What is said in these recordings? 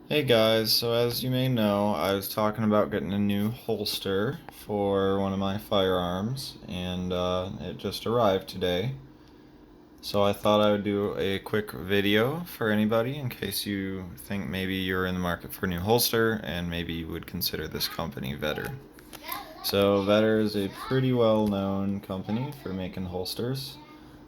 Hey guys, so as you may know, I was talking about getting a new holster for one of my firearms, and it just arrived today. So I thought I would do a quick video for anybody in case you think maybe you're in the market for a new holster and maybe you would consider this company, Vedder. So Vedder is a pretty well-known company for making holsters.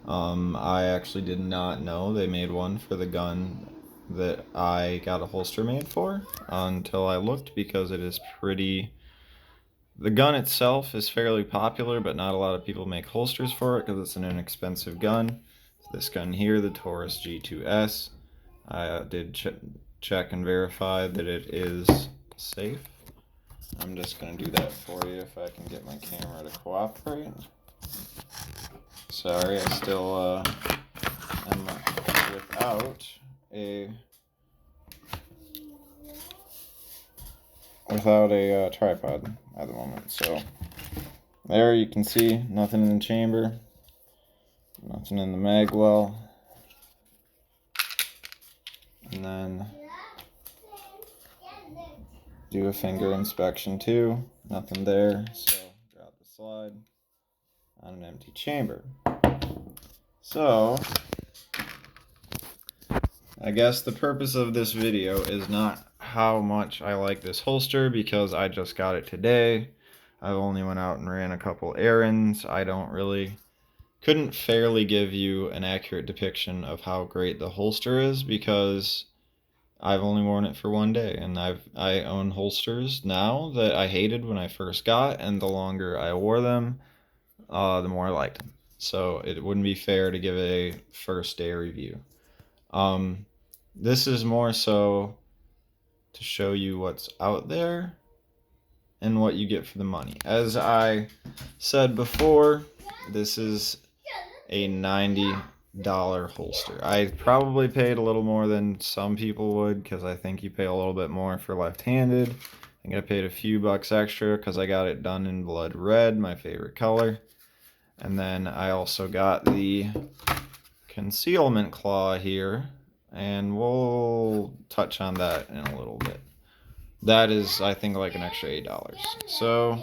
I actually did not know they made one for the gun that I got a holster made for until I looked because it is pretty. The gun itself is fairly popular, but not a lot of people make holsters for it because it's an inexpensive gun. This gun here, the Taurus G2s, I did check and verify that it is safe. I'm just going to do that for you if I can get my camera to cooperate. Sorry, I still am a without a tripod at the moment. So there you can see nothing in the chamber, nothing in the mag well, and then do a finger inspection too. Nothing there. So drop the slide on an empty chamber. So I guess the purpose of this video is not how much I like this holster because I just got it today. I've only went out and ran a couple errands. I couldn't fairly give you an accurate depiction of how great the holster is because I've only worn it for one day, and I own holsters now that I hated when I first got, and the longer I wore them, the more I liked them. So it wouldn't be fair to give a first day review. This is more so to show you what's out there and what you get for the money. As I said before, this is a $90 holster. I probably paid a little more than some people would because I think you pay a little bit more for left-handed. I think I paid a few bucks extra because I got it done in blood red, my favorite color. And then I also got the Concealment Claw here, and we'll touch on that in a little bit. That is, I think, like an extra $8. So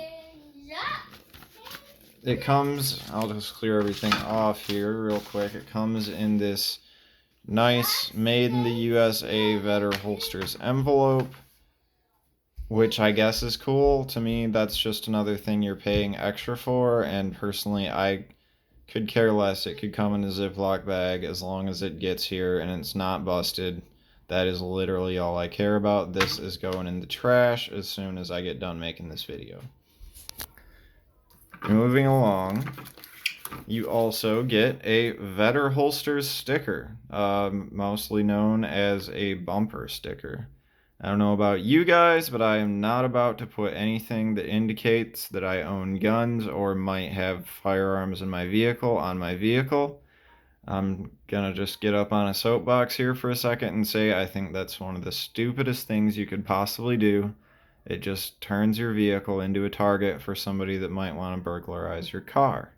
it comes, I'll just clear everything off here real quick. It comes in this nice made in the USA Vedder holsters envelope, which I guess is cool. To me, that's just another thing you're paying extra for, and personally, I could care less. It could come in a Ziploc bag as long as it gets here and it's not busted. That is literally all I care about. This is going in the trash as soon as I get done making this video. Moving along, you also get a Vedder Holsters sticker, mostly known as a bumper sticker. I don't know about you guys, but I am not about to put anything that indicates that I own guns or might have firearms in my vehicle on my vehicle. I'm gonna just get up on a soapbox here for a second and say I think that's one of the stupidest things you could possibly do. It just turns your vehicle into a target for somebody that might want to burglarize your car.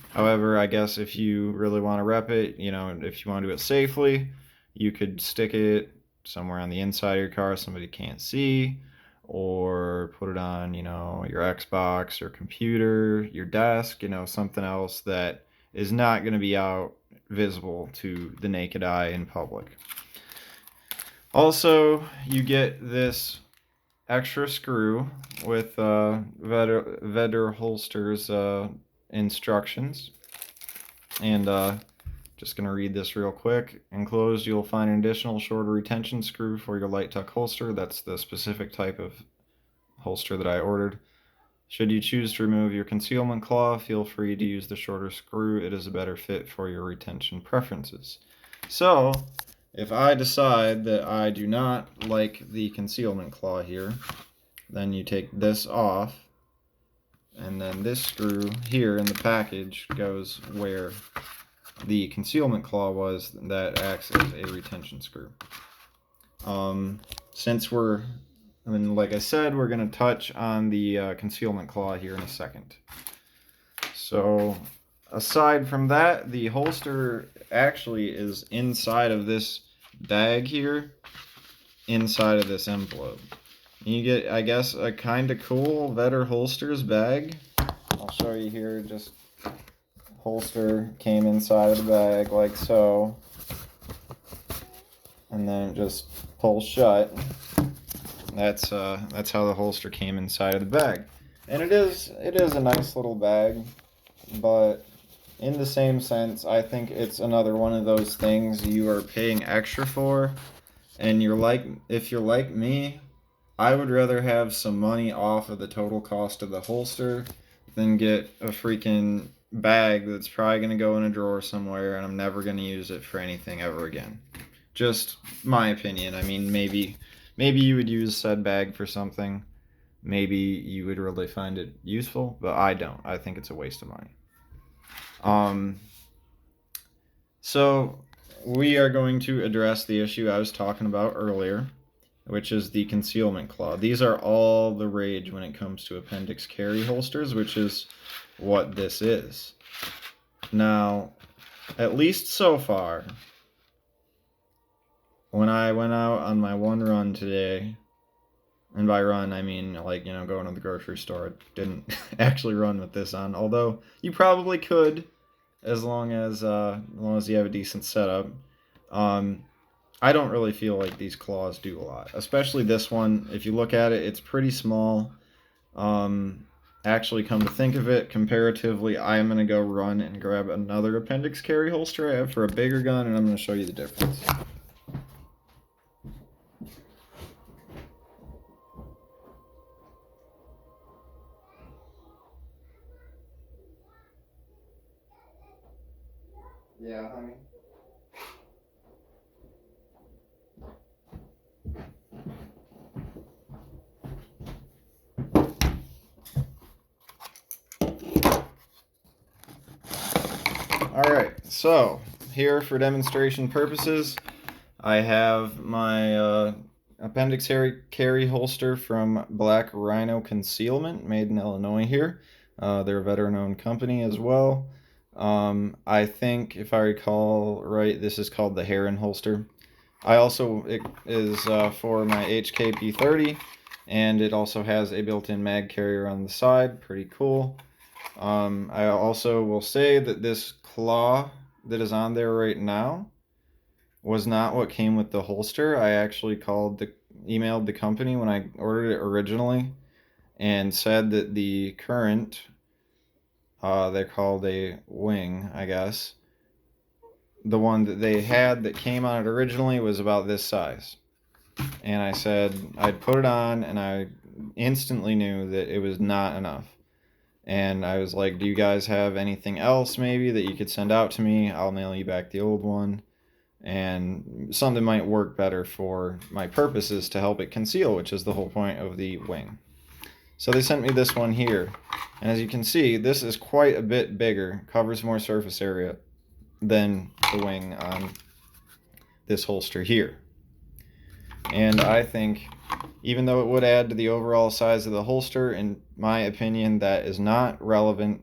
However, I guess if you really want to rep it, if you want to do it safely, you could stick it somewhere on the inside of your car somebody can't see, or put it on, your Xbox or computer, your desk, something else that is not going to be out visible to the naked eye in public. Also, you get this extra screw with Vedder holsters instructions, and just going to read this real quick. Enclosed, you'll find an additional shorter retention screw for your light tuck holster. That's the specific type of holster that I ordered. Should you choose to remove your concealment claw, feel free to use the shorter screw. It is a better fit for your retention preferences. So, if I decide that I do not like the concealment claw here, then you take this off, and then this screw here in the package goes where the concealment claw was that acts as a retention screw. Since like I said, we're going to touch on the concealment claw here in a second. So aside from that, the holster actually is inside of this bag here. inside of this envelope. You get, I guess, a kind of cool Vedder holsters bag. I'll show you here. Just holster came inside of the bag like so, and then it just pulls shut. That's how the holster came inside of the bag, and it is a nice little bag, but in the same sense, I think it's another one of those things you are paying extra for, and if you're like me, I would rather have some money off of the total cost of the holster than get a freaking bag that's probably going to go in a drawer somewhere and I'm never going to use it for anything ever again. Just my opinion. I mean, maybe you would use said bag for something. Maybe you would really find it useful, but I don't. I think it's a waste of money. So we are going to address the issue I was talking about earlier, which is the Concealment Claw. These are all the rage when it comes to appendix carry holsters, which is what this is. Now, at least so far, when I went out on my one run today, and by run I mean like, going to the grocery store, I didn't actually run with this on, although you probably could, as long as you have a decent setup. I don't really feel like these claws do a lot, especially this one. If you look at it, it's pretty small. Actually, come to think of it, comparatively, I'm going to go run and grab another appendix carry holster I have for a bigger gun, and I'm going to show you the difference. Yeah, honey. Alright, so here for demonstration purposes, I have my appendix carry holster from Black Rhino Concealment, made in Illinois here. They're a veteran-owned company as well. I think, if I recall right, this is called the Heron holster. It is for my HKP30, and it also has a built-in mag carrier on the side. Pretty cool. I also will say that this claw that is on there right now was not what came with the holster. I actually emailed the company when I ordered it originally and said that the current, they're called a wing, I guess, the one that they had that came on it originally was about this size. And I said I'd put it on, and I instantly knew that it was not enough. And I was like, do you guys have anything else maybe that you could send out to me? I'll mail you back the old one. And something might work better for my purposes to help it conceal, which is the whole point of the wing. So they sent me this one here. And as you can see, this is quite a bit bigger, covers more surface area than the wing on this holster here. And I think, even though it would add to the overall size of the holster, in my opinion, that is not relevant,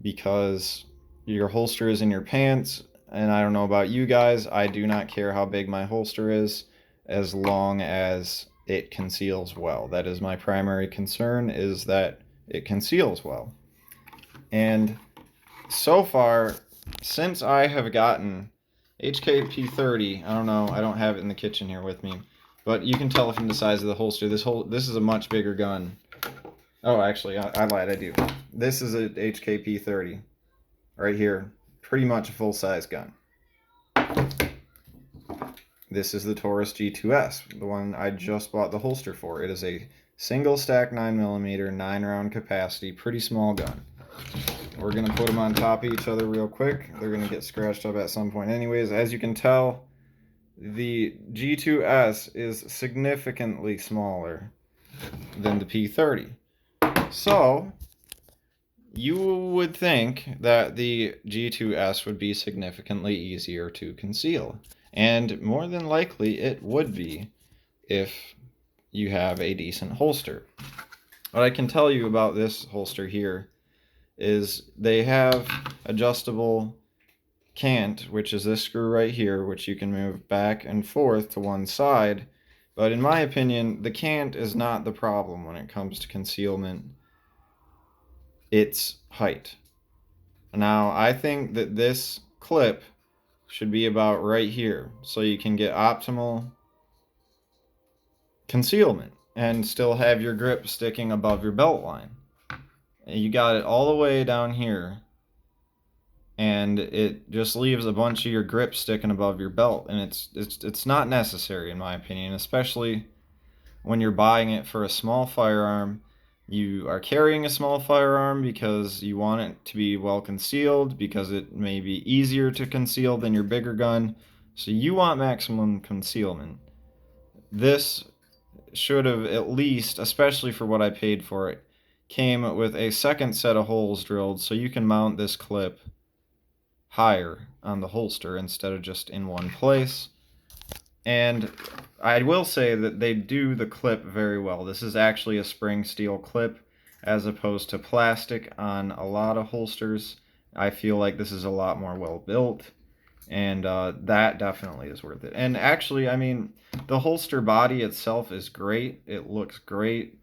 because your holster is in your pants, and I don't know about you guys, I do not care how big my holster is, as long as it conceals well. That is my primary concern, is that it conceals well. And so far, since I have gotten HKP30, I don't know, I don't have it in the kitchen here with me, but you can tell from the size of the holster, this is a much bigger gun. Oh, actually, I lied, I do. This is a HKP30, right here, pretty much a full-size gun. This is the Taurus G2s, the one I just bought the holster for. It is a single stack 9mm, 9-round capacity, pretty small gun. We're going to put them on top of each other real quick. They're going to get scratched up at some point anyways. As you can tell, the G2s is significantly smaller than the P30. So, you would think that the G2s would be significantly easier to conceal. And more than likely it would be if you have a decent holster. What I can tell you about this holster here is they have adjustable cant, which is this screw right here, which you can move back and forth to one side, But in my opinion, the cant is not the problem when it comes to concealment. It's height. Now, I think that this clip should be about right here, so you can get optimal concealment and still have your grip sticking above your belt line. You got it all the way down here, and it just leaves a bunch of your grip sticking above your belt, and it's not necessary in my opinion, especially when you're buying it for a small firearm. You are carrying a small firearm because you want it to be well concealed, because it may be easier to conceal than your bigger gun. So you want maximum concealment. This should have at least, especially for what I paid for it, came with a second set of holes drilled so you can mount this clip higher on the holster instead of just in one place. And I will say that they do the clip very well. This is actually a spring steel clip as opposed to plastic on a lot of holsters. I feel like this is a lot more well built, and that definitely is worth it. And actually, I mean, the holster body itself is great. It looks great.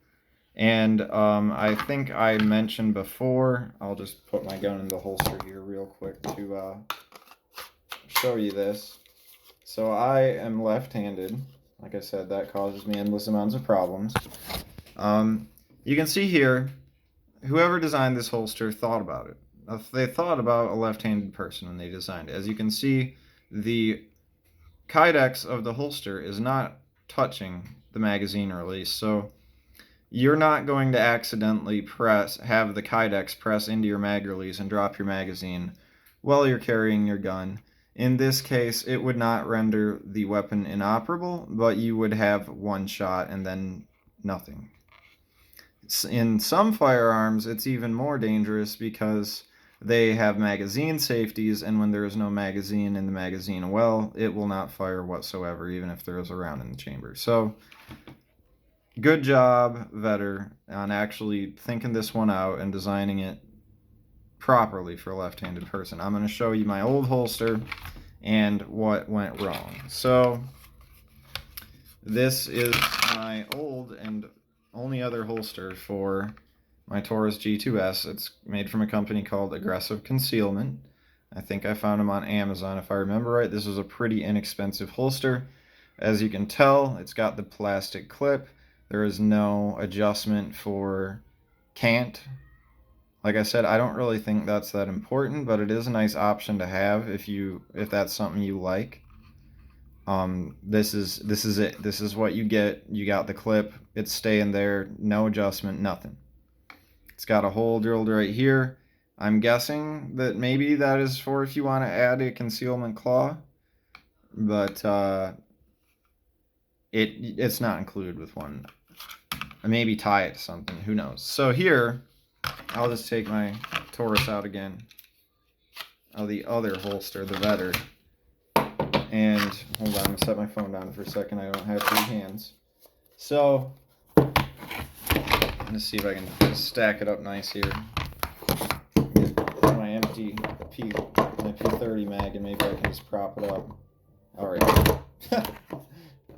And I think I mentioned before, I'll just put my gun in the holster here real quick to show you this. So I am left-handed. Like I said, that causes me endless amounts of problems. You can see here, whoever designed this holster thought about it. They thought about a left-handed person when they designed it. As you can see, the kydex of the holster is not touching the magazine release, so you're not going to accidentally have the kydex press into your mag release and drop your magazine while you're carrying your gun. In this case, it would not render the weapon inoperable, but you would have one shot and then nothing. In some firearms, it's even more dangerous because they have magazine safeties, and when there is no magazine in the magazine well, it will not fire whatsoever, even if there is a round in the chamber. So, good job, Vedder, on actually thinking this one out and designing it properly for a left-handed person. I'm going to show you my old holster and what went wrong. So this is my old and only other holster for my Taurus G2s. It's made from a company called Aggressive Concealment. I think I found them on Amazon. If I remember right, this is a pretty inexpensive holster. As you can tell, it's got the plastic clip. There is no adjustment for cant. Like I said, I don't really think that's that important, but it is a nice option to have if that's something you like. This is it. This is what you get. You got the clip. It's staying there. No adjustment. Nothing. It's got a hole drilled right here. I'm guessing that maybe that is for if you want to add a concealment claw, but it's not included with one. Maybe tie it to something. Who knows? So here, I'll just take my Taurus out again. The other holster, the Vedder. And hold on, I'm going to set my phone down for a second. I don't have 3 hands. So, let's see if I can stack it up nice here. My empty P30 mag, and maybe I can just prop it up. Alright.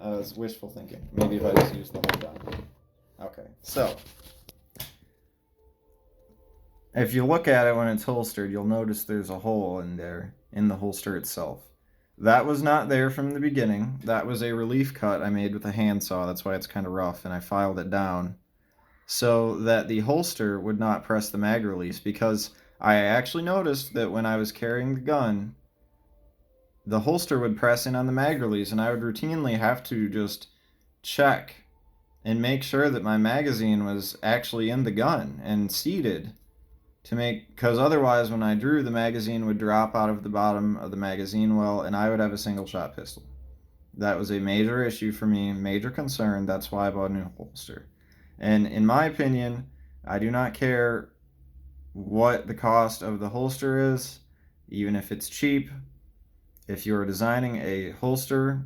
It's wishful thinking. Maybe if I just use the whole gun. Okay, so if you look at it when it's holstered, you'll notice there's a hole in there, in the holster itself. That was not there from the beginning. That was a relief cut I made with a handsaw. That's why it's kind of rough, and I filed it down so that the holster would not press the mag release, because I actually noticed that when I was carrying the gun, the holster would press in on the mag release, and I would routinely have to just check and make sure that my magazine was actually in the gun and seated, because otherwise when I drew, the magazine would drop out of the bottom of the magazine well, and I would have a single shot pistol. That was a major issue for me, major concern. That's why I bought a new holster. And in my opinion, I do not care what the cost of the holster is, even if it's cheap. If you're designing a holster,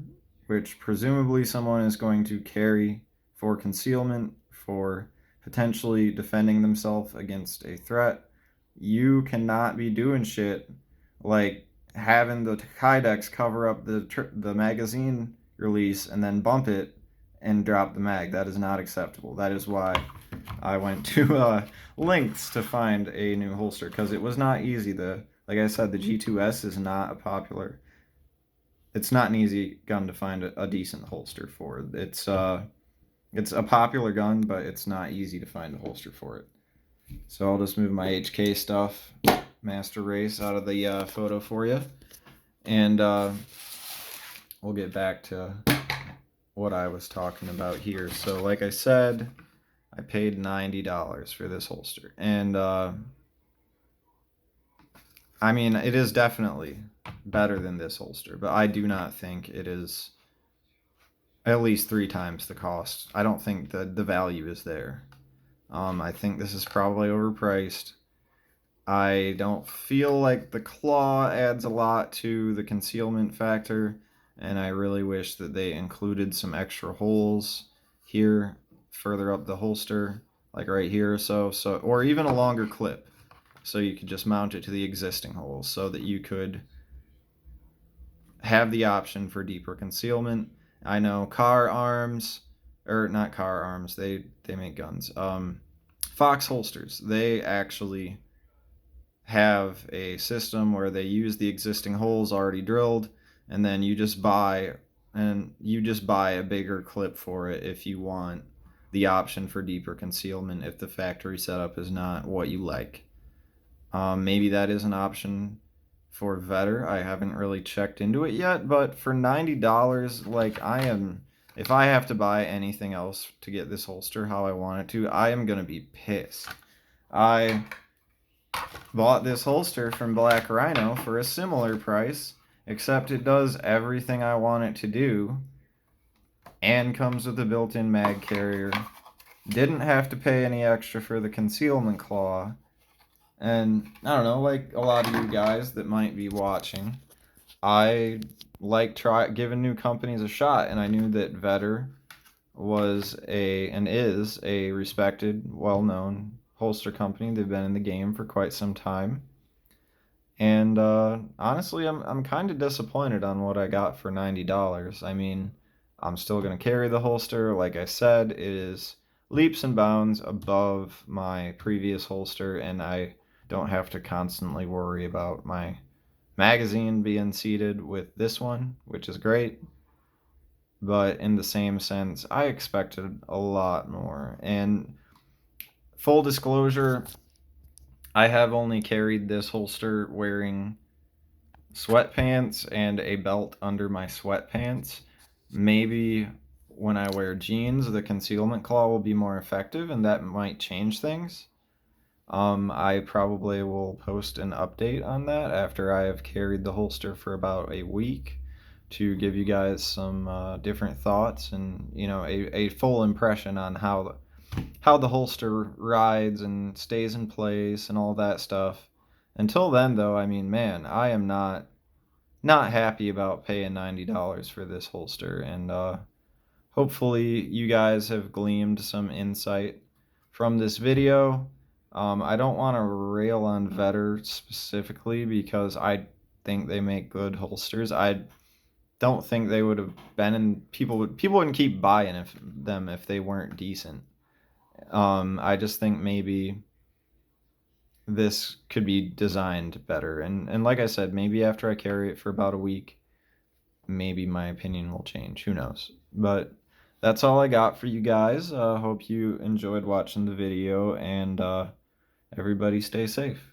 which presumably someone is going to carry for concealment, for potentially defending themselves against a threat, you cannot be doing shit like having the kydex cover up the magazine release and then bump it and drop the mag. That is not acceptable. That is why I went to lengths to find a new holster, because it was not easy. Like I said, the G2s is not a popular. It's not an easy gun to find a decent holster for. It's a popular gun, but it's not easy to find a holster for it. So I'll just move my HK stuff, Master Race, out of the photo for you, and we'll get back to what I was talking about here. So like I said, I paid $90 for this holster, and I mean, it is definitely better than this holster, but I do not think it is at least 3 times the cost. I don't think the value is there. I think this is probably overpriced. I don't feel like the claw adds a lot to the concealment factor, and I really wish that they included some extra holes here further up the holster, like right here or so, or even a longer clip, so you could just mount it to the existing holes so that you could have the option for deeper concealment. I know Car Arms, or not Car Arms, they make guns. Fox holsters, they actually have a system where they use the existing holes already drilled, and then you just buy a bigger clip for it if you want the option for deeper concealment if the factory setup is not what you like. Maybe that is an option for Vedder. I haven't really checked into it yet, but for $90, like, if I have to buy anything else to get this holster how I want it to, I am gonna be pissed. I bought this holster from Black Rhino for a similar price, except it does everything I want it to do and comes with a built-in mag carrier. Didn't have to pay any extra for the Concealment Claw. And I don't know, like a lot of you guys that might be watching, I like giving new companies a shot, and I knew that Vedder was and is a respected, well-known holster company. They've been in the game for quite some time. And honestly, I'm kind of disappointed on what I got for $90. I mean, I'm still going to carry the holster. Like I said, it is leaps and bounds above my previous holster, and I don't have to constantly worry about my magazine being seated with this one, which is great. But in the same sense, I expected a lot more. And full disclosure, I have only carried this holster wearing sweatpants and a belt under my sweatpants. Maybe when I wear jeans, the Concealment Claw will be more effective, and that might change things. I probably will post an update on that after I have carried the holster for about a week to give you guys some different thoughts and, you know, a full impression on how the holster rides and stays in place and all that stuff. Until then, though, I mean, man, I am not happy about paying $90 for this holster, and hopefully you guys have gleaned some insight from this video. I don't want to rail on Vedder specifically because I think they make good holsters. I don't think they would have been in people wouldn't keep buying them if they weren't decent. I just think maybe this could be designed better, and like I said, maybe after I carry it for about a week, maybe my opinion will change. Who knows? But that's all I got for you guys. Hope you enjoyed watching the video, and everybody stay safe.